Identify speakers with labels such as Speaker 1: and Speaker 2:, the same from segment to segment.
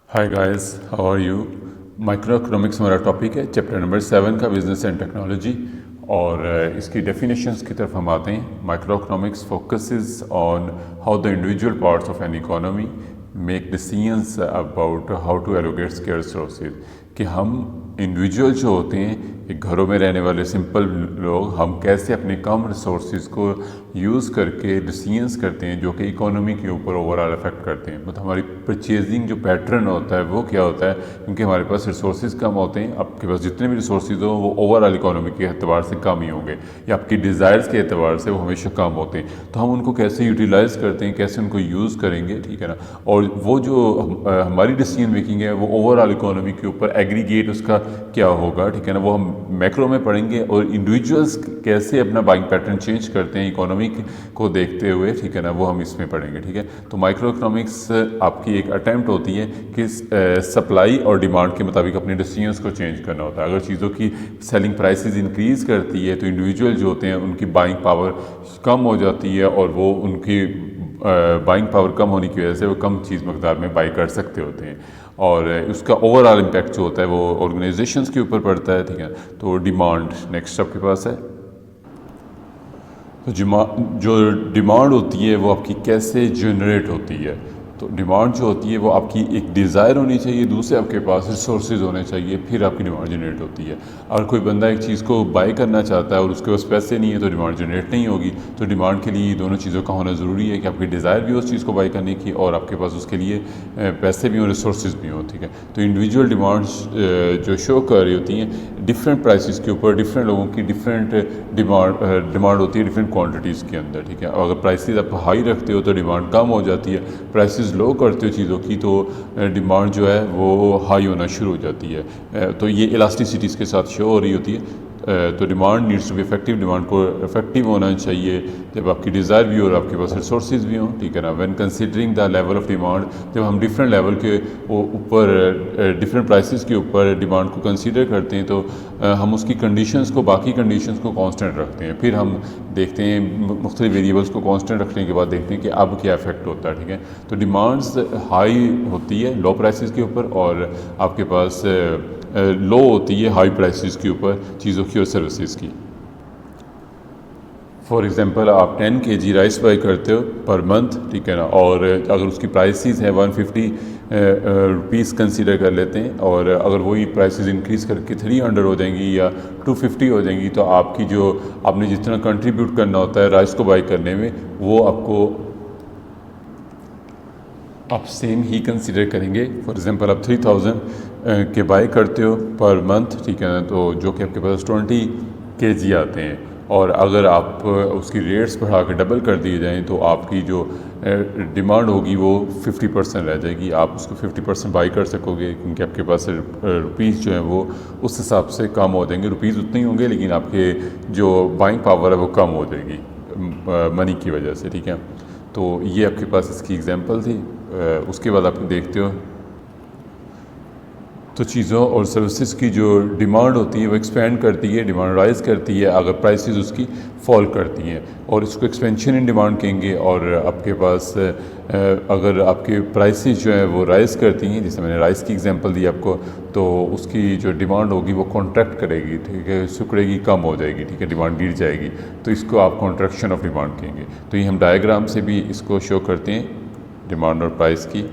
Speaker 1: Hi guys, how are you. Microeconomics हमारा topic है, chapter number 7 का, business and technology. और इसकी डेफिनेशंस की तरफ हम आते हैं। Microeconomics focuses on how the individual parts of an economy make decisions about how to allocate scarce resources. कि हम इंडिविजुअल जो होते हैं, एक घरों में रहने वाले सिंपल लोग, हम कैसे अपने कम रिसोर्सेज को यूज़ करके डिसीजंस करते हैं जो कि इकोनॉमी के ऊपर ओवरऑल अफेक्ट करते हैं। मतलब हमारी परचेजिंग जो पैटर्न होता है वो क्या होता है, क्योंकि हमारे पास रिसोर्सेज कम होते हैं। आपके पास जितने भी रिसोर्सेज हो वो ओवरऑल इकोनॉमी के एतबार से कम ही होंगे, या आपकी डिज़ायर्स के एतबार से वो हमेशा कम होते हैं। तो हम उनको कैसे यूटिलाइज़ करते हैं, कैसे उनको यूज़ करेंगे, ठीक है ना। और वो जो हमारी डिसीजन मेकिंग है वो ओवरऑल इकोनॉमी के ऊपर एग्रीगेट उसका क्या होगा, ठीक है ना, वो हम मैक्रो में पढ़ेंगे। और इंडिविजुअल्स कैसे अपना बाइंग पैटर्न चेंज करते हैं इकोनॉमी को देखते हुए, ठीक है ना, वो हम इसमें पढ़ेंगे। ठीक है, तो माइक्रो इकोनॉमिक्स आपकी एक अटैम्प्ट होती है कि सप्लाई और डिमांड के मुताबिक अपने डिसीजंस को चेंज करना होता है। अगर चीज़ों की सेलिंग प्राइसेस इंक्रीज़ करती है तो इंडिविजुअल जो होते हैं उनकी बाइंग पावर कम हो जाती है, और वो उनकी बाइंग पावर कम होने की वजह से वो कम चीज़ मकदार में बाई कर सकते होते हैं। और उसका ओवरऑल इम्पैक्ट जो होता है वो ऑर्गेनाइजेशंस के ऊपर पड़ता है। ठीक है, तो डिमांड नेक्स्ट आपके पास है। तो जो डिमांड होती है वो आपकी कैसे जनरेट होती है। तो डिमांड जो होती है वो आपकी एक डिज़ायर होनी चाहिए, दूसरे आपके पास रिसोर्सेज होने चाहिए, फिर आपकी डिमांड जनरेट होती है। अगर कोई बंदा एक चीज़ को बाय करना चाहता है और उसके पास पैसे नहीं है तो डिमांड जनरेट नहीं होगी। तो डिमांड के लिए दोनों चीज़ों का होना ज़रूरी है कि आपकी डिज़ायर भी हो उस चीज़ को बाय करने की, और आपके पास उसके लिए पैसे भी हों, रिसोर्सेज भी हों। ठीक है, तो इंडिविजुअल डिमांड्स जो शो कर रही होती हैं डिफरेंट प्राइसेस के ऊपर, डिफरेंट लोगों की डिफरेंट डिमांड होती है डिफरेंट क्वांटिटीज़ के अंदर। ठीक है, अगर प्राइसेस आप हाई रखते हो तो डिमांड कम हो जाती है, प्राइसेस लो करते हो चीज़ों की तो डिमांड जो है वो हाई होना शुरू हो जाती है। तो ये इलास्टिसिटीज़ के साथ शो हो रही होती है। तो demand needs to be effective, demand को इफेक्टिव होना चाहिए जब आपकी डिज़ायर भी हो और आपके पास रिसोर्सेज भी हों। ठीक है ना, when considering the level of demand, जब हम डिफरेंट लेवल के ऊपर डिफरेंट प्राइसेस के ऊपर डिमांड को कंसीडर करते हैं तो हम उसकी कंडीशंस को, बाकी कंडीशंस को कांस्टेंट रखते हैं। फिर हम देखते हैं मुख्तलिफ वेरिएबल्स को कांस्टेंट रखने के बाद देखते हैं कि अब क्या इफेक्ट होता है। ठीक है, तो डिमांड्स हाई होती है लो प्राइसेस के ऊपर, और आपके पास लो होती है हाई प्राइसेस के ऊपर चीज़ों की और सर्विसेज की। फॉर एग्ज़ाम्पल आप 10 kg राइस बाई करते हो पर मंथ, ठीक है ना, और अगर उसकी प्राइसेस है 150 रुपीज़ कंसीडर कर लेते हैं, और अगर वही प्राइसेस इंक्रीज़ करके 300 हो जाएंगी या 250 हो जाएंगी, तो आपकी जो आपने जितना कंट्रीब्यूट करना होता है राइस को बाई करने में वो आपको आप सेम ही कंसीडर करेंगे। फॉर एग्ज़ाम्पल आप 3000 के बाई करते हो पर मंथ, ठीक है ना, तो जो कि आपके पास 20 kg आते हैं, और अगर आप उसकी रेट्स बढ़ा के डबल कर दिए जाएँ तो आपकी जो डिमांड होगी वो 50% रह जाएगी। आप उसको 50% बाई कर सकोगे, क्योंकि आपके पास रुपीज़ जो हैं वो उस हिसाब से कम हो जाएंगे। रुपीज़ उतने ही होंगे लेकिन आपके जो बाइंग पावर है वो कम हो जाएगी मनी की वजह से। ठीक है, तो ये आपके पास इसकी एग्जांपल थी। उसके बाद आप देखते हो तो चीज़ों और सर्विसेज की जो डिमांड होती है वो एक्सपेंड करती है, डिमांड राइज करती है अगर प्राइसेस उसकी फॉल करती हैं, और इसको एक्सपेंशन इन डिमांड कहेंगे। और आपके पास अगर आपके प्राइसेस जो है वो राइज करती हैं, जैसे मैंने राइस की एग्जांपल दी आपको, तो उसकी जो डिमांड होगी वो कॉन्ट्रैक्ट करेगी, ठीक है, सिकुड़ेगी, कम हो जाएगी, ठीक है, डिमांड गिर जाएगी, तो इसको आप कॉन्ट्रैक्शन ऑफ डिमांड कहेंगे। तो ये हम डायग्राम से भी इसको शो करते हैं डिमांड और प्राइस की।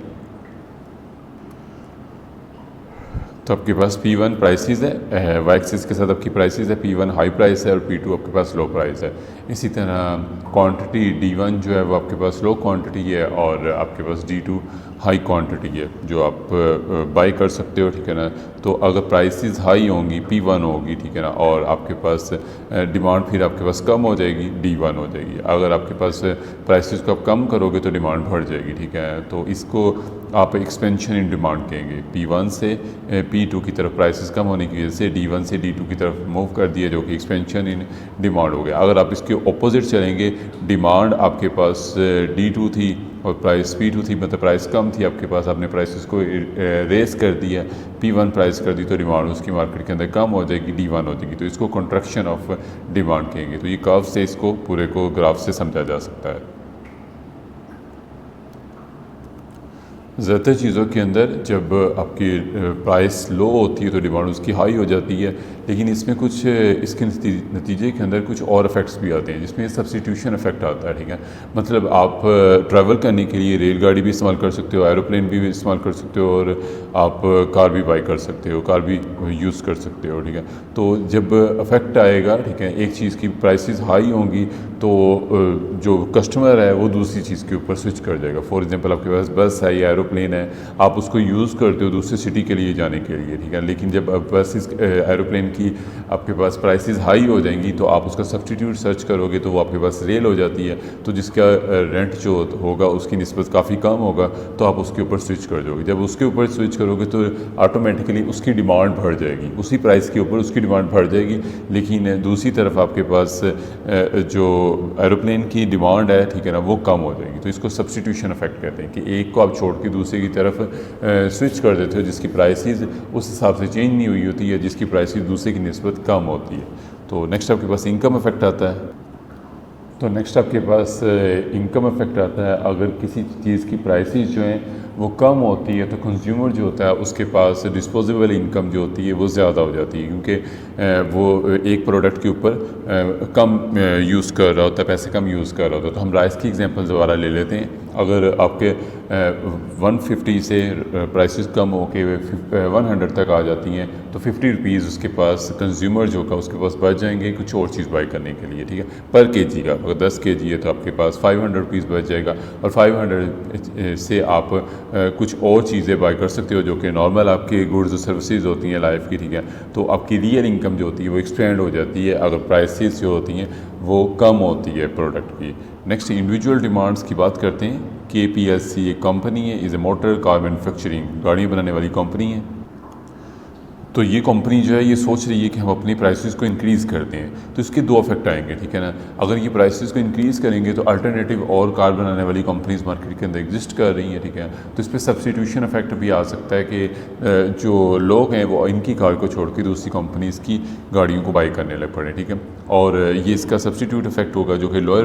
Speaker 1: तो आपके पास P1 प्राइसेस है, वाई एक्सिस के साथ आपकी प्राइसेस है, P1 हाई प्राइस है और P2 आपके पास लो प्राइस है। इसी तरह क्वांटिटी D1 जो है वो आपके पास लो क्वांटिटी है, और आपके पास D2 हाई क्वांटिटी है जो आप बाई कर सकते हो। ठीक है ना, तो अगर प्राइसेस हाई होंगी P1 होगी, ठीक है ना, और आपके पास डिमांड फिर आपके पास कम हो जाएगी, D1 हो जाएगी। अगर आपके पास प्राइसेस को आप कम करोगे तो डिमांड बढ़ जाएगी। ठीक है, तो इसको आप एक्सपेंशन इन डिमांड कहेंगे। P1 से P2 की तरफ प्राइसेस कम होने की वजह से D1 से D2 की तरफ मूव कर दिया, जो कि एक्सपेंशन इन डिमांड हो गया। अगर आप इसके ऑपोजिट चलेंगे, डिमांड आपके पास D2 थी और प्राइस P2 थी, मतलब प्राइस कम थी आपके पास, आपने प्राइसेस को रेस कर दिया, P1 प्राइस कर दी, तो डिमांड उसकी मार्केट के अंदर कम हो जाएगी, D1 हो जाएगी, तो इसको कॉन्ट्रैक्शन ऑफ डिमांड कहेंगे। तो ये कर्व से इसको पूरे को ग्राफ से समझा जा सकता है। ज़्यादातर चीज़ों के अंदर जब आपकी प्राइस लो होती है तो डिमांड उसकी हाई हो जाती है, लेकिन इसमें कुछ इसके नतीजे के अंदर कुछ और इफ़ेक्ट्स भी आते हैं जिसमें सब्स्टिट्यूशन इफ़ेक्ट आता है, ठीक है। मतलब आप ट्रैवल करने के लिए रेलगाड़ी भी इस्तेमाल कर सकते हो, एरोप्लेन भी इस्तेमाल कर सकते हो, और आप कार भी बाई कर सकते हो, कार भी यूज़ कर सकते हो, ठीक है। तो जब इफ़ेक्ट आएगा, ठीक है, एक चीज़ की प्राइसेस हाई होंगी तो जो कस्टमर है वो दूसरी चीज़ के ऊपर स्विच कर जाएगा। फॉर एग्जांपल आपके पास बस है या एरोप्लेन है, आप उसको यूज़ करते हो दूसरी सिटी के लिए जाने के लिए, ठीक है। लेकिन जब बस इस एरोप्लेन की आपके पास प्राइसेस हाई हो जाएंगी तो आप उसका सब्स्टिट्यूट सर्च करोगे तो वो आपके पास रेल हो जाती है, तो जिसका रेंट जो होगा उसकी निस्बत काफ़ी कम होगा, तो आप उसके ऊपर स्विच कर दोगे। जब उसके ऊपर स्विच करोगे तो ऑटोमेटिकली उसकी डिमांड बढ़ जाएगी, उसी प्राइस के ऊपर उसकी डिमांड बढ़ जाएगी। लेकिन दूसरी तरफ आपके पास जो एरोप्लेन की डिमांड है, ठीक है ना, वो कम हो जाएगी। तो इसको सब्स्टिट्यूशन इफेक्ट कहते हैं कि एक को आप छोड़ के दूसरे की तरफ स्विच कर देते हो जिसकी प्राइसेस उस हिसाब से चेंज नहीं हुई होती है, जिसकी प्राइसेस दूसरे की निस्बत कम होती है। तो नेक्स्ट आपके पास इनकम इफेक्ट आता है। तो नेक्स्ट आपके पास इनकम इफेक्ट आता है। अगर किसी चीज़ की प्राइसेस जो हैं वो कम होती है तो कंज्यूमर जो होता है उसके पास डिस्पोजेबल इनकम जो होती है वो ज़्यादा हो जाती है, क्योंकि वो एक प्रोडक्ट के ऊपर कम यूज़ कर रहा होता है, पैसे कम यूज़ कर रहा होता है। तो हम राइस की एग्जांपल दोबारा ले लेते हैं। अगर आपके 150 से प्राइसेस कम होके 100 तक आ जाती हैं तो 50 रुपीज़ उसके पास कंज्यूमर जो का उसके पास बच जाएंगे कुछ और चीज़ बाई करने के लिए, ठीक है, पर केजी का। अगर 10 केजी है तो आपके पास 500 रुपीज़ बच जाएगा, और 500 से आप कुछ और चीज़ें बाई कर सकते हो जो कि नॉर्मल आपके गुड्स और सर्विसेज होती हैं लाइफ की, ठीक है। तो आपकी रियल इनकम जो होती है वो एक्सपेंड हो जाती है अगर प्राइसेस जो होती हैं वो कम होती है प्रोडक्ट की। नेक्स्ट इंडिविजुअल डिमांड्स की बात करते हैं। KPLC एक कंपनी है, is a motor car manufacturing, गाड़ियाँ बनाने वाली कंपनी है। तो ये कंपनी जो है ये सोच रही है कि हम अपनी प्राइसेस को इंक्रीज़ करते हैं, तो इसके दो इफेक्ट आएंगे, ठीक है ना। अगर ये प्राइसेस को इंक्रीज़ करेंगे तो अल्टरनेटिव और कार बनाने वाली कंपनीज मार्केट के अंदर एग्जिस्ट कर रही हैं, ठीक है। तो इस पर सब्स्टिट्यूशन इफेक्ट भी आ सकता है कि जो लोग हैं वो इनकी कार को छोड़ के दूसरी कंपनीज़ की गाड़ियों को बाई करने लग पड़े, ठीक है। और ये इसका सब्स्टिट्यूट इफेक्ट होगा जो कि लोअर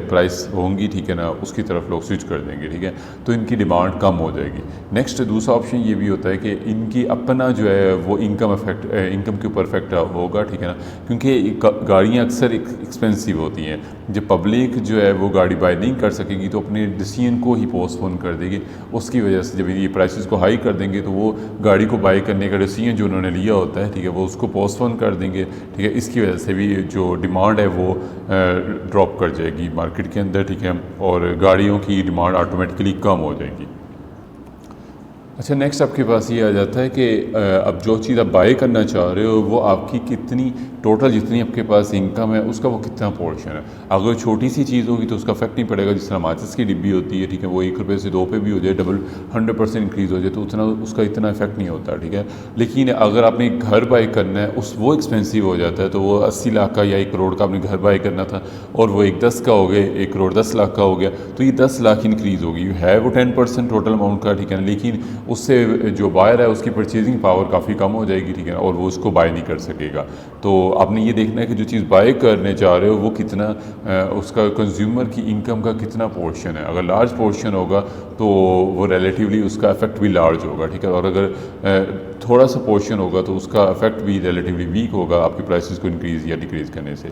Speaker 1: प्राइस होंगी, ठीक है ना, उसकी तरफ लोग स्विच कर देंगे, ठीक है। तो इनकी डिमांड कम हो जाएगी। नेक्स्ट दूसरा ऑप्शन ये भी होता है कि इनकी अपना जो है वो इनकम के ऊपर इफेक्ट होगा, ठीक है ना, क्योंकि गाड़ियाँ अक्सर एक्सपेंसिव होती हैं। जब पब्लिक जो है वो गाड़ी बाय नहीं कर सकेगी तो अपने डिसीजन को ही पोस्टपोन कर देगी। उसकी वजह से जब ये प्राइसेस को हाई कर देंगे तो वो गाड़ी को बाय करने का डिसीजन जो उन्होंने लिया होता है, ठीक है, वो उसको पोस्टपोन कर देंगे, ठीक है। इसकी वजह से भी जो डिमांड है वो ड्रॉप कर जाएगी मार्केट के अंदर, ठीक है, और गाड़ियों की डिमांड ऑटोमेटिकली कम हो जाएगी। अच्छा, नेक्स्ट आपके पास ये आ जाता है कि अब जो चीज़ आप बाय करना चाह रहे हो वो आपकी कितनी टोटल जितनी आपके पास इनकम है उसका वो कितना पोर्शन है। अगर छोटी सी चीज़ होगी तो उसका इफेक्ट नहीं पड़ेगा, जिस तरह माचिस की डिब्बी होती है, ठीक है, वो 1 रुपये से 2 पे भी हो जाए, डबल 100% इंक्रीज़ हो जाए तो उतना उसका इतना इफेक्ट नहीं होता, ठीक है। लेकिन अगर आपने घर बाय करना है वो एक्सपेंसिव हो जाता है, तो वो 80 लाख का या 1 करोड़ का आपने घर बाय करना था और वो 10 का हो गया, 1 करोड़ 10 लाख का हो गया, तो ये 10 लाख इंक्रीज़ होगी, है वो 10% टोटल अमाउंट का, ठीक है, लेकिन उससे जो बायर है उसकी परचेजिंग पावर काफ़ी कम हो जाएगी, ठीक है, और वो उसको बाय नहीं कर सकेगा। तो आपने ये देखना है कि जो चीज़ बाय करने जा रहे हो वो कितना उसका कंज्यूमर की इनकम का कितना पोर्शन है। अगर लार्ज पोर्शन होगा तो वो रिलेटिवली उसका इफेक्ट भी लार्ज होगा, ठीक है, और अगर थोड़ा सा पोर्शन होगा तो उसका इफेक्ट भी रिलेटिवली वीक होगा आपकी प्राइसेस को इंक्रीज़ या डिक्रीज़ करने से।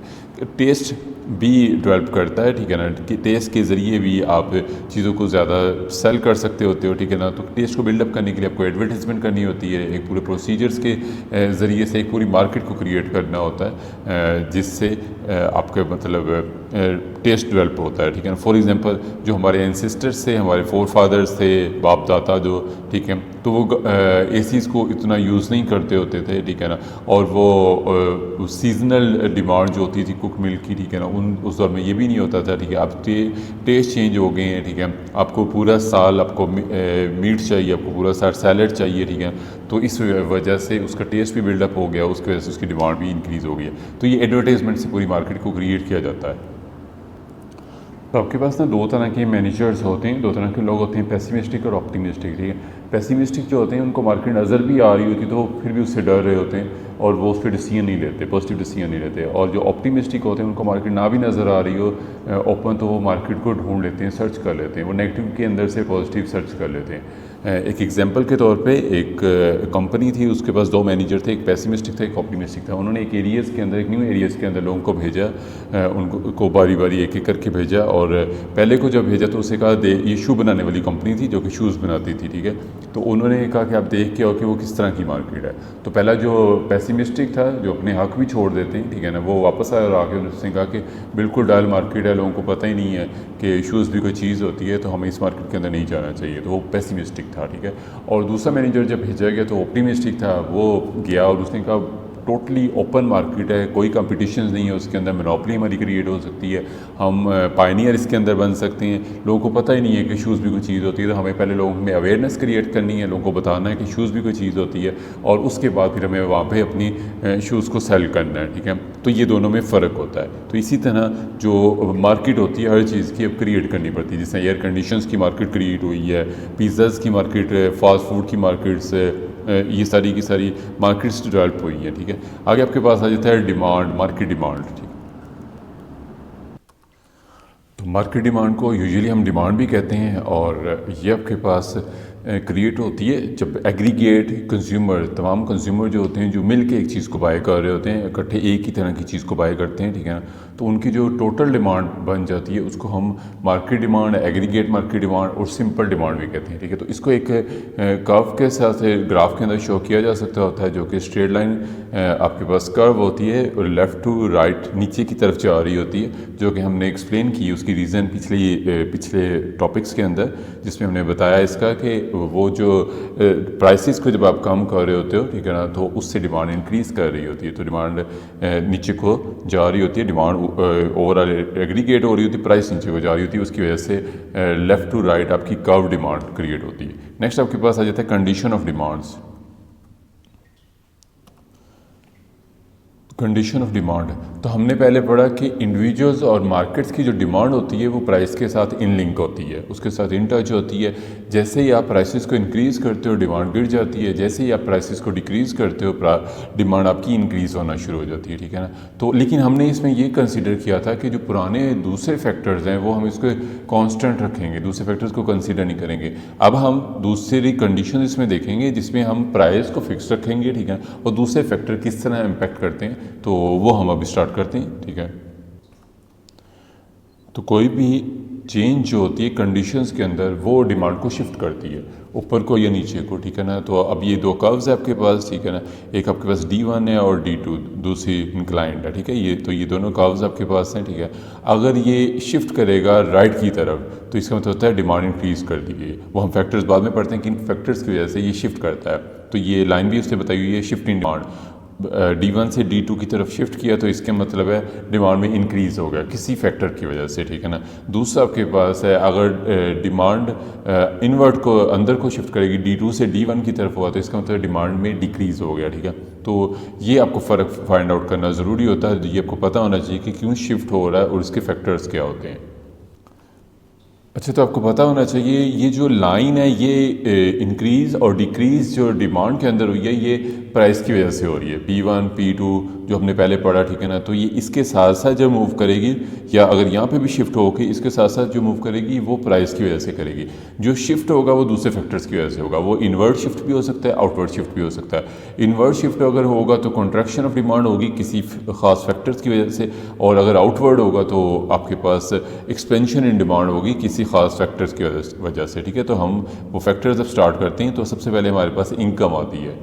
Speaker 1: टेस्ट भी डेवलप करता है, ठीक है ना, कि टेस्ट के ज़रिए भी आप चीज़ों को ज़्यादा सेल कर सकते होते हो, ठीक है ना। तो टेस्ट को बिल्डअप करने के लिए आपको एडवर्टीजमेंट करनी होती है, एक पूरे प्रोसीजर्स के ज़रिए से एक पूरी मार्केट को क्रिएट करना होता है जिससे आपका मतलब टेस्ट डेवलप होता है, ठीक है ना। फॉर एग्जांपल जो हमारे एंसेस्टर्स थे, हमारे फोर फादर्स थे, बाप दाता जो, ठीक है, तो वो एसीज़ को इतना यूज़ नहीं करते होते थे, ठीक है ना, और वो सीजनल डिमांड जो होती थी कुक मिल्क की, ठीक है ना, उस दौर में ये भी नहीं होता था, ठीक है। अब टेस्ट चेंज हो गए हैं, ठीक है, आपको पूरा साल आपको मीट चाहिए, आपको पूरा साल सैलड चाहिए, ठीक है, तो इस वजह से उसका टेस्ट भी बिल्डअप हो गया, उसकी वजह से उसकी डिमांड भी इंक्रीज़ हो गई। तो ये एडवर्टाइजमेंट से पूरी मार्केट को क्रिएट किया जाता है। तो आपके पास ना दो तरह के मैनेजर्स होते हैं, दो तरह के लोग होते हैं, पेसिमिस्टिक और ऑप्टिमिस्टिक, ठीक है। पेसिमिस्टिक जो होते हैं उनको मार्केट नज़र भी आ रही होती है तो फिर भी उससे डर रहे होते हैं और वो उस पर डिसीजन नहीं लेते, पॉजिटिव डिसीजन नहीं लेते। और जो ऑप्टिमिस्टिक होते हैं उनको मार्केट ना भी नज़र आ रही हो ओपन तो वो मार्केट को ढूंढ लेते हैं, सर्च कर लेते हैं, वो नेगेटिव के अंदर से पॉजिटिव सर्च कर लेते हैं। एक एग्जांपल के तौर पे एक कंपनी थी, उसके पास दो मैनेजर थे, एक पेसिमिस्टिक था एक ऑप्टिमिस्टिक था। उन्होंने एक एरियाज़ के अंदर, एक न्यू एरियाज़ के अंदर लोगों को भेजा, उनको बारी बारी एक एक करके भेजा। और पहले को जब भेजा तो उसे कहा ये शू बनाने वाली कंपनी थी जो कि शूज़ बनाती थी, ठीक है। तो उन्होंने कहा कि आप देख के आओ कि वो किस तरह की मार्केट है। तो पहला जो पेसिमिस्टिक था, जो अपने हक भी छोड़ देते हैं, ठीक है ना, वो वापस आया और आके उसने कहा कि बिल्कुल डायल मार्केट है, लोगों को पता ही नहीं है कि शूज़ भी कोई चीज़ होती है, तो हमें इस मार्केट के अंदर नहीं जाना चाहिए। तो वो पेसिमिस्टिक था, ठीक है। और दूसरा मैनेजर जब भेजा गया तो ऑप्टिमिस्टिक था, वो गया और उसने कहा टोटली ओपन मार्केट है, कोई कंपटीशन नहीं है उसके अंदर, मोनोपोली हमारी क्रिएट हो सकती है, हम पायनियर इसके अंदर बन सकते हैं। लोगों को पता ही नहीं है कि शूज़ भी कोई चीज़ होती है, तो हमें पहले लोगों में अवेयरनेस क्रिएट करनी है, लोगों को बताना है कि शूज़ भी कोई चीज़ होती है, और उसके बाद फिर हमें वहाँ पे अपनी शूज़ को सेल करना है, ठीक है। तो ये दोनों में फ़र्क होता है। तो इसी तरह जो मार्केट होती है हर चीज़ की अब क्रिएट करनी पड़ती है। जैसे एयर कंडीशंस की मार्केट क्रिएट हुई है, पिज़्ज़ाज़ की मार्केट, फास्ट फूड की मार्केट्स, ये सारी की सारी मार्केट्स डेवलप हुई हैं, ठीक है। आगे आपके पास आ जाता है डिमांड, मार्केट डिमांड, ठीक है। तो मार्केट डिमांड को यूजुअली हम डिमांड भी कहते हैं, और ये आपके पास क्रिएट होती है जब एग्रीगेट कंज्यूमर, तमाम कंज्यूमर जो होते हैं जो मिल के एक चीज़ को बाय कर रहे होते हैं, इकट्ठे एक ही तरह की चीज़ को बाय करते हैं, ठीक है ना। तो उनकी जो टोटल डिमांड बन जाती है उसको हम market demand, aggregate market demand और सिंपल डिमांड भी कहते हैं, ठीक है। तो इसको एक कर्व के साथ ग्राफ के अंदर शो किया जा सकता होता है, जो कि स्ट्रेट लाइन आपके पास कर्व होती है और लेफ़्ट टू राइट नीचे की तरफ जा रही होती है, जो कि हमने एक्सप्लेन की उसकी रीज़न पिछले टॉपिक्स के अंदर, जिसमें हमने बताया इसका कि वो जो प्राइसेस को जब आप कम कर रहे होते हो, ठीक है ना, तो उससे डिमांड इंक्रीज़ कर रही होती है, तो डिमांड नीचे को जा रही होती है, डिमांड ओवरऑल एग्रीगेट हो रही होती है, प्राइस नीचे को जा रही होती है, उसकी वजह से लेफ़्ट टू राइट आपकी कर्व डिमांड क्रिएट होती है। नेक्स्ट आपके पास आ जाता है condition of demands. Condition of demand, तो हमने पहले पढ़ा कि इंडिविजुअल्स और मार्केट्स की जो डिमांड होती है वो प्राइस के साथ इन लिंक होती है, उसके साथ इन टच होती है। जैसे ही आप प्राइसेस को इंक्रीज़ करते हो डिमांड गिर जाती है, जैसे ही आप प्राइसेस को डिक्रीज़ करते हो डिमांड आपकी इंक्रीज़ होना शुरू हो जाती है, ठीक है ना। तो लेकिन हमने इसमें ये कंसिडर किया था कि जो पुराने दूसरे फैक्टर्स हैं वो हम इसको कांस्टेंट रखेंगे, दूसरे फैक्टर्स को कंसिडर नहीं करेंगे। अब हम दूसरी कंडीशन इसमें देखेंगे जिसमें हम प्राइस को फिक्स रखेंगे, ठीक है, और दूसरे फैक्टर किस तरह इम्पैक्ट करते हैं, तो वो हम अभी स्टार्ट करते हैं, ठीक है। तो कोई भी चेंज जो होती है कंडीशंस के अंदर वो डिमांड को शिफ्ट करती है, ऊपर को या नीचे को, ठीक है ना। तो अब ये दो कर्व्स है आपके पास, ठीक है ना, एक आपके पास D1 है और D2 दूसरी इंक्लाइंड है, ठीक है। ये दोनों कर्व्स आपके पास हैं, ठीक है। अगर ये शिफ्ट करेगा राइट की तरफ तो इसका मतलब होता है डिमांड इंक्रीज़ कर दी गई। वो हम फैक्टर्स बाद में पढ़ते हैं कि इन फैक्टर्स की वजह से ये शिफ्ट करता है। तो ये लाइन भी उसने बताई हुई है, शिफ्ट इन डिमांड, D1 से D2 की तरफ शिफ्ट किया तो इसके मतलब है डिमांड में इंक्रीज़ हो गया किसी फैक्टर की वजह से, ठीक है ना। दूसरा आपके पास है अगर डिमांड इनवर्ट को अंदर को शिफ्ट करेगी, D2 से D1 की तरफ हुआ तो इसका मतलब डिमांड में डिक्रीज़ हो गया, ठीक है। तो ये आपको फ़र्क फाइंड आउट करना ज़रूरी होता है, ये आपको पता होना चाहिए कि क्यों शिफ्ट हो रहा है और इसके फैक्टर्स क्या होते हैं। अच्छा, तो आपको पता होना चाहिए ये जो लाइन है ये इंक्रीज़ और डिक्रीज़ जो डिमांड के अंदर हुई है ये प्राइस की वजह से हो रही है, P1 P2 जो हमने पहले पढ़ा, ठीक है ना। तो ये इसके साथ साथ जब मूव करेगी, या अगर यहाँ पे भी शिफ्ट होगी इसके साथ साथ जो मूव करेगी वो प्राइस की वजह से करेगी। जो शिफ्ट होगा वो दूसरे फैक्टर्स की वजह से होगा, वो इनवर्ट शिफ्ट भी हो सकता है, आउटवर्ड शिफ्ट भी हो सकता है। इनवर्ट शिफ्ट अगर होगा तो कॉन्ट्रैक्शन ऑफ डिमांड होगी किसी खास फैक्टर्स की वजह से, और अगर आउटवर्ड होगा तो आपके पास एक्सपेंशन इन डिमांड होगी किसी खास फैक्टर्स की वजह से, ठीक है। तो हम वो फैक्टर्स जब स्टार्ट करते हैं तो सबसे पहले हमारे पास इनकम आती है।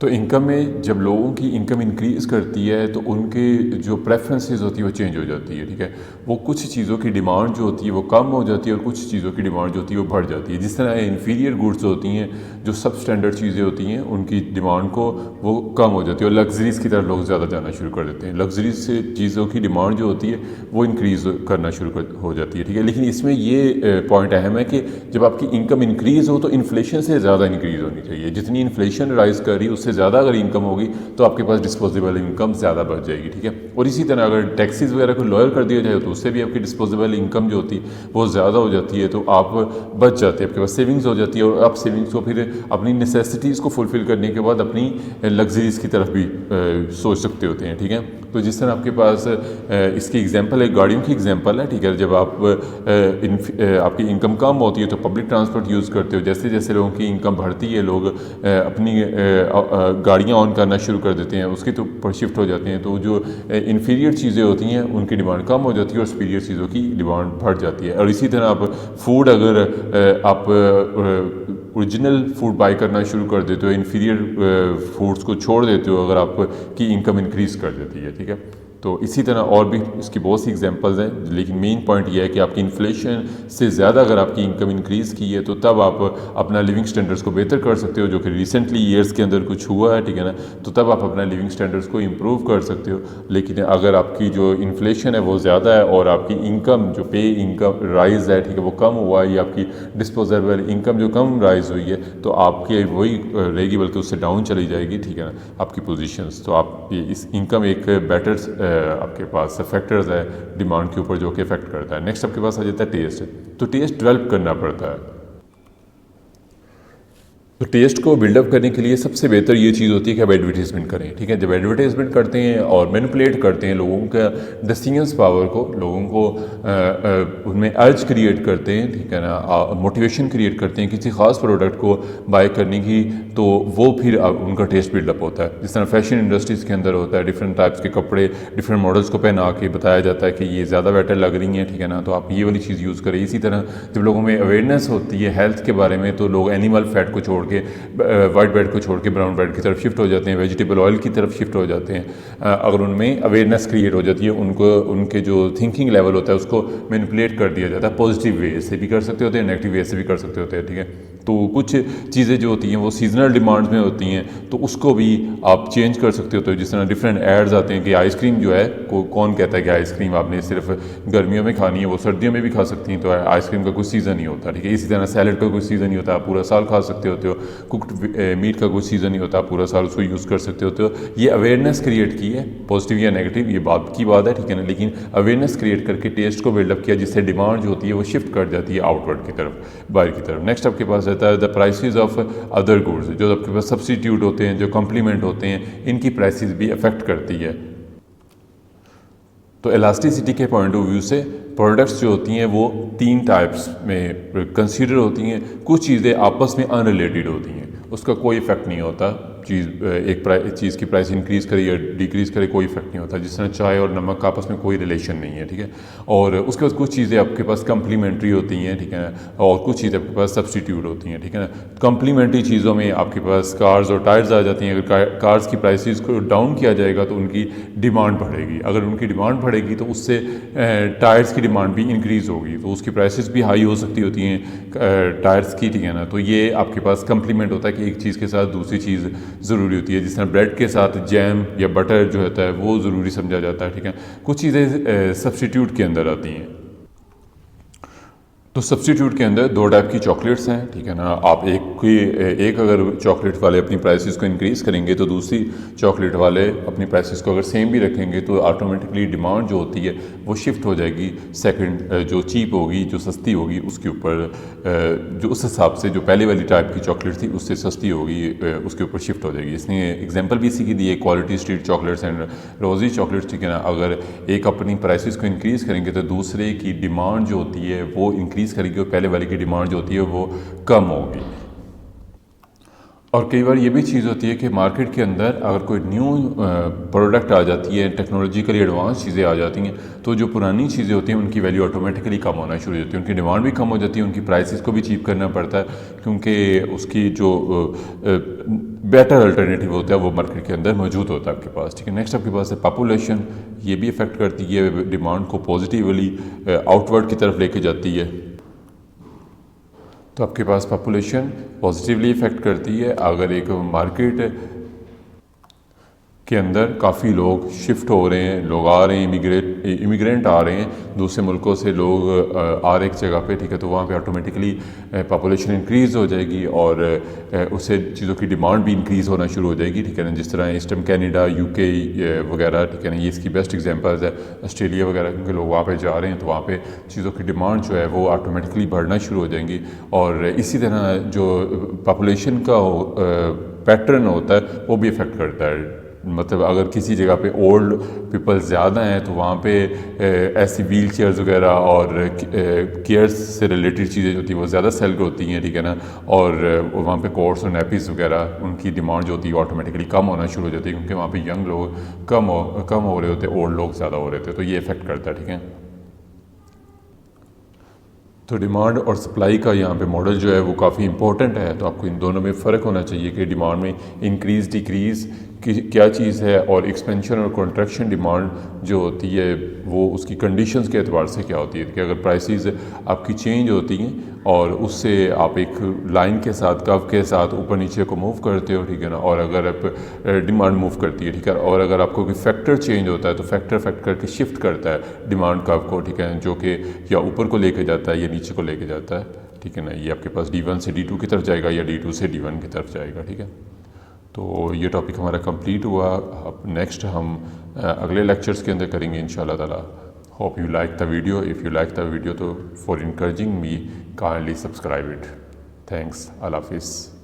Speaker 1: तो इनकम में जब लोगों की इनकम इंक्रीज़ करती है तो उनके जो प्रेफरेंसेस होती है वो चेंज हो जाती है, ठीक है। वो कुछ चीज़ों की डिमांड जो होती है वो कम हो जाती है और कुछ चीज़ों की डिमांड जो होती है वो बढ़ जाती है। जिस तरह इन्फीरियर गुड्स होती हैं, जो सब स्टैंडर्ड चीज़ें होती हैं, उनकी डिमांड को वो कम हो जाती है और लग्जरीज़ की तरफ लोग ज़्यादा जाना शुरू कर देते हैं। लग्जरीज से चीज़ों की डिमांड जो होती है वो इंक्रीज़ करना शुरू हो जाती है, ठीक है। लेकिन इसमें ये पॉइंट अहम है कि जब आपकी इनकम इंक्रीज़ हो तो इन्फ्लेशन से ज़्यादा इंक्रीज़ होनी चाहिए। जितनी इन्फ्लेशन राइज़ कर रही है उससे ज़्यादा अगर इनकम होगी तो आपके पास डिस्पोजेबल इनकम ज़्यादा बढ़ जाएगी, ठीक है। और इसी तरह अगर टैक्सेस वगैरह को लोअर कर दिया जाए तो उससे भी आपकी डिस्पोजेबल इनकम जो होती है वो ज़्यादा हो जाती है, तो आप बच जाते हैं, आपके पास सेविंग्स हो जाती है और आप सेविंग्स को फिर अपनी नेसेसिटीज़ को फुलफ़िल करने के बाद अपनी लग्जरीज़ की तरफ भी सोच सकते होते हैं, ठीक है। तो जिस तरह आपके पास इसकी एग्जांपल है, गाड़ियों की एग्जांपल है, ठीक है। जब आप आपकी इनकम कम होती है तो पब्लिक ट्रांसपोर्ट यूज़ करते हो, जैसे जैसे लोगों की इनकम बढ़ती है लोग अपनी गाड़ियाँ ऑन करना शुरू कर देते हैं, उसके तो ऊपर शिफ्ट हो जाते हैं। तो जो इन्फीरियर चीज़ें होती हैं उनकी डिमांड कम हो जाती है और सुपीरियर चीज़ों की डिमांड बढ़ जाती है। और इसी तरह आप फूड, अगर आप ओरिजिनल फूड बाई करना शुरू कर देते हो, इन्फीरियर फूड्स को छोड़ देते हो, अगर आपकी इनकम इंक्रीज़ कर देती है, ठीक है। तो इसी तरह और भी इसकी बहुत सी एग्जांपल्स हैं, लेकिन मेन पॉइंट ये है कि आपकी इन्फ्लेशन से ज़्यादा अगर आपकी इनकम इंक्रीज़ की है तो तब आप अपना लिविंग स्टैंडर्ड्स को बेहतर कर सकते हो, जो कि रिसेंटली ईयर्स के अंदर कुछ हुआ है, ठीक है ना। तो तब आप अपना लिविंग स्टैंडर्ड्स को इम्प्रूव कर सकते हो। लेकिन अगर आपकी जो इन्फ्लेशन है वो ज़्यादा है और आपकी इनकम जो पे इनकम राइज़ है, ठीक है, वो कम हुआ है, या आपकी डिस्पोजेबल इनकम जो कम राइज़ हुई है, तो आपके वही रहेगी, बल्कि उससे डाउन चली जाएगी, ठीक है ना, आपकी पोजीशंस। तो आप इस इनकम एक बेटर आपके पास फैक्टर्स है डिमांड के ऊपर जो कि इफेक्ट करता है। नेक्स्ट आपके पास आ जाता है टेस्ट। तो टेस्ट डेवलप करना पड़ता है। तो टेस्ट को बिल्डअप करने के लिए सबसे बेहतर ये चीज़ होती है कि आप एडवर्टीज़मेंट करें, ठीक है। जब एडवर्टीज़मेंट करते हैं और मैनिपुलेट करते हैं लोगों का डिसीजंस पावर को, लोगों को उनमें अर्ज क्रिएट करते हैं, ठीक है ना, मोटिवेशन क्रिएट करते हैं किसी ख़ास प्रोडक्ट को बाय करने की, तो वो फिर उनका टेस्ट बिल्डअप होता है। जिस तरह फैशन इंडस्ट्रीज़ के अंदर होता है, डिफरेंट टाइप्स के कपड़े डिफरेंट मॉडल्स को पहना के बताया जाता है कि ये ज़्यादा बेटर लग रही हैं, ठीक है ना, तो आप ये वाली चीज़ यूज़ करें। इसी तरह जब लोगों में अवेयरनेस होती है हेल्थ के बारे में, तो लोग एनिमल फैट को छोड़ के, वाइट ब्रेड को छोड़ के ब्राउन ब्रेड की तरफ शिफ्ट हो जाते हैं, वेजिटेबल ऑयल की तरफ शिफ्ट हो जाते हैं। अगर उनमें अवेयरनेस क्रिएट हो जाती है, उनको उनके जो थिंकिंग लेवल होता है उसको मैनिपुलेट कर दिया जाता है। पॉजिटिव वे से भी कर सकते होते हैं, नेगेटिव वे से भी कर सकते होते हैं, ठीक है। तो कुछ चीज़ें जो होती हैं वो सीजनल डिमांड्स में होती हैं, तो उसको भी आप चेंज कर सकते होते हो। जिस तरह डिफरेंट एड्स आते हैं कि आइसक्रीम जो है, कौन कहता है कि आइसक्रीम आपने सिर्फ गर्मियों में खानी है, वो सर्दियों में भी खा सकती हैं, तो आइसक्रीम का कोई सीज़न नहीं होता, ठीक है। इसी तरह सैलड का कोई सीज़न नहीं होता, आप पूरा साल खा सकते होते हो। कुक्ड मीट का कोई सीज़न नहीं होता, आप पूरा साल उसको यूज़ कर सकते होते हो। ये अवेयरनेस क्रिएट की है, पॉजिटिव या नेगेटिव ये बात की बात है, ठीक है ना, लेकिन अवेयरनेस क्रिएट करके टेस्ट को बिल्डअप किया, जिससे डिमांड जो होती है वो शिफ्ट कर जाती है आउटवर्ड की तरफ, बाहर की तरफ। नेक्स्ट आपके पास रहता है the prices of other goods, जो आपके पास सब्सिट्यूट होते हैं, जो कॉम्प्लीमेंट होते हैं, इनकी प्राइसेस भी अफेक्ट करती है। तो इलास्टिसिटी के पॉइंट ऑफ व्यू से प्रोडक्ट्स जो होती हैं वो तीन टाइप्स में कंसीडर होती हैं। कुछ चीज़ें आपस में अनरिलेटेड होती हैं, उसका कोई इफेक्ट नहीं होता, एक चीज़ की प्राइस इंक्रीज़ करे या डिक्रीज़ करे, कोई इफेक्ट नहीं होता। जिस तरह चाय और नमक का आपस में कोई रिलेशन नहीं है, ठीक है। और उसके बाद कुछ चीज़ें आपके पास कम्प्लीमेंट्री होती हैं, ठीक है, और कुछ चीज़ें आपके पास सब्सटीट्यूट होती हैं, ठीक है ना। कम्प्लीमेंट्री चीज़ों में आपके पास कार्स और टायर्स आ जाती हैं। अगर कार्स की प्राइसेस को डाउन किया जाएगा तो उनकी डिमांड बढ़ेगी, अगर उनकी डिमांड बढ़ेगी तो उससे टायर्स की डिमांड भी इंक्रीज़ होगी, तो उसकी प्राइसेस भी हाई हो सकती होती हैं टायर्स की, ठीक है ना। तो ये आपके पास कम्प्लीमेंट होता है कि एक चीज़ के साथ दूसरी चीज़ ज़रूरी होती है। जिस तरह ब्रेड के साथ जैम या बटर जो होता है वो ज़रूरी समझा जाता है, ठीक है। कुछ चीज़ें सब्स्टिट्यूट के अंदर आती हैं। तो सब्स्टिट्यूट के अंदर दो टाइप की चॉकलेट्स हैं, ठीक है ना। आप एक अगर चॉकलेट वाले अपनी प्राइसेस को इंक्रीज़ करेंगे तो दूसरी चॉकलेट वाले अपनी प्राइसेस को अगर सेम भी रखेंगे तो ऑटोमेटिकली डिमांड जो होती है वो शिफ्ट हो जाएगी सेकंड, जो चीप होगी, जो सस्ती होगी उसके ऊपर, जो उस हिसाब से जो पहले वाली टाइप की चॉकलेट थी उससे सस्ती होगी, उसके ऊपर शिफ्ट हो जाएगी। इसने एग्जाम्पल भी इसी की दी है, क्वालिटी स्ट्रीट चॉकलेट्स एंड रोजी चॉकलेट्स, ठीक है ना। अगर एक अपनी प्राइसेस को इंक्रीज़ करेंगे तो दूसरे की डिमांड जो होती है वो इंक्रीज़ करेगी और पहले वाले की डिमांड जो होती है वो कम होगी। और कई बार ये भी चीज़ होती है कि मार्केट के अंदर अगर कोई न्यू प्रोडक्ट आ जाती है, टेक्नोलॉजिकली एडवांस चीज़ें आ जाती हैं, तो जो पुरानी चीज़ें होती हैं उनकी वैल्यू ऑटोमेटिकली कम होना शुरू हो जाती है, उनकी डिमांड भी कम हो जाती है, उनकी प्राइसेस को भी चीप करना पड़ता है, क्योंकि उसकी जो बेटर अल्टरनेटिव होता है वो मार्केट के अंदर मौजूद होता है आपके पास, ठीक है। नेक्स्ट आपके पास है पॉपुलेशन, ये भी इफेक्ट करती है, डिमांड को पॉजिटिवली आउटवर्ड की तरफ लेके जाती है। तो आपके पास पॉपुलेशन पॉजिटिवली इफ़ेक्ट करती है। अगर एक मार्केट के अंदर काफ़ी लोग शिफ्ट हो रहे हैं, लोग आ रहे हैं, इमिग्रेंट आ रहे हैं दूसरे मुल्कों से, लोग आ रहे एक जगह पे, ठीक है, तो वहाँ पे ऑटोमेटिकली पॉपुलेशन इंक्रीज़ हो जाएगी और उससे चीज़ों की डिमांड भी इंक्रीज़ होना शुरू हो जाएगी, ठीक है ना। जिस तरह इस टाइम कैनेडा, यूके वगैरह, ठीक है ना, ये इसकी बेस्ट एग्जांपल्स है। ऑस्ट्रेलिया वगैरह, क्योंकि लोग वहाँ पे जा रहे हैं तो वहाँ पे चीज़ों की डिमांड जो है वो ऑटोमेटिकली बढ़ना शुरू हो जाएंगी। और इसी तरह जो पॉपुलेशन का पैटर्न होता है वो भी इफ़ेक्ट करता है मतलब अगर किसी जगह पे ओल्ड पीपल ज़्यादा हैं तो वहाँ पे ऐसी व्हील चेयर्स वगैरह और केयर्स से रिलेटेड चीज़ें जो होती हैं वो ज़्यादा सेल होती हैं, ठीक है ना। और वहाँ पे कोट्स और नैपीज़ वगैरह उनकी डिमांड जो होती है ऑटोमेटिकली कम होना शुरू हो जाती है, क्योंकि वहाँ पे यंग लोग कम हो रहे होते, ओल्ड लोग ज़्यादा हो रहे थे, तो ये इफ़ेक्ट करता है, ठीक है। तो डिमांड और सप्लाई का यहाँ पे मॉडल जो है वो काफ़ी इंपॉर्टेंट है, तो आपको इन दोनों में फ़र्क होना चाहिए कि डिमांड में इंक्रीज़ डिक्रीज़ की क्या चीज़ है, और एक्सपेंशन और कॉन्ट्रैक्शन डिमांड जो होती है वो उसकी कंडीशंस के एतबार से क्या होती है कि अगर प्राइसेस आपकी चेंज होती हैं और उससे आप एक लाइन के साथ, कर्व के साथ ऊपर नीचे को मूव करते हो, ठीक है ना, और अगर आप डिमांड मूव करती है, ठीक है, और अगर आपको कोई फैक्टर चेंज होता है तो फैक्टर करके शिफ्ट करता है डिमांड कर्व को, ठीक है, जो कि या ऊपर को लेके जाता है या नीचे को लेके जाता है, ठीक है ना। ये आपके पास D1 से D2 की तरफ जाएगा या D2 से D1 की तरफ जाएगा, ठीक है। तो ये टॉपिक हमारा कंप्लीट हुआ। अब नेक्स्ट हम अगले लेक्चर्स के अंदर करेंगे इंशाल्लाह ताला। Hope you like the video. If you like the video तो for encouraging me kindly subscribe it. Thanks. अल्लाह हाफिज़।